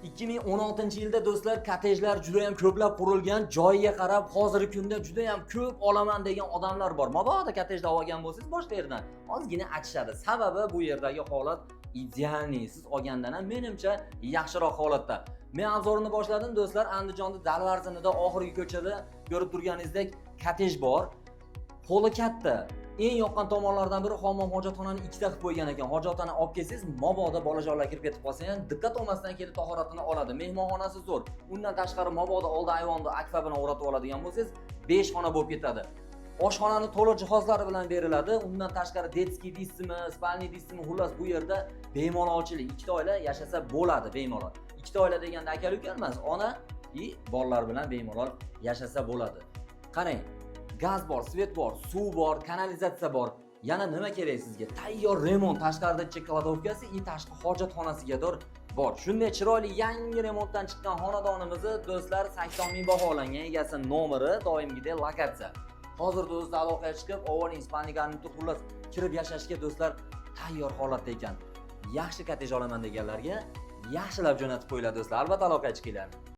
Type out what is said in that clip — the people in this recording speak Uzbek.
2016-yilda do'stlar kottejlar juda ham ko'plab qurilgan, joyiga qarab hozirgi kunda juda ham ko'p olaman degan odamlar bor. Mabodo kottejda olgan bo'lsangiz boshqa yerdan ozgina achishadi. Sababi bu yerdagi holat idealniy. Siz olgandan ham menimcha yaxshiroq holatda. Men obzorini boshladim do'stlar, Andijonda Dalvarzinida oxirgi ko'chada ko'rib turganingizdek kottej bor. Qo'li katta. Eng yoqqan tomonlardan biri hammom hojatxonani ikkita qilib qo'ygan ekan. Hojatxona olib kelsangiz, mabodo bolajonlar kirib ketib qolsa ham diqqat olmasdan kelib tahoratini oladi. Mehmonxonasi zo'r. Undan tashqari mabodo oldi ayvonni akfa bilan o'ratib oladigan bo'lsangiz, 5 xona bo'lib ketadi. Oshxonani to'liq jihozlari bilan beriladi. Undan tashqari detskiy dismi, spalniy dismi, xullas bu yerda bemalolchilik. Ikkita oila yashasa bo'ladi bemalol. Ikkita oila deganda aka-uka emas, ona va bolalar bilan bemalol yashasa bo'ladi. Qarang, gaz bor, svet bor, suv bor, kanalizatsiya bor. Yana nima kerak sizga? Tayyor remont, tashqarida kladovkasi, tashqi hojatxonasigadir bor. Shunday chiroyli yangi remontdan chiqqan xonadonimizni do'stlar 80 ming baholangan, egasi nomeri, doimgidek lokatsiya. Hozir do'stlar aloqaga chiqib, ovoling Ispaniyaning xullas kirib yashashga do'stlar tayyor holatda ekan. Yaxshi kottej olaman deganlarga yaxshilab jo'natib qo'yiladi do'stlar. Albatta aloqaga chiqinglar.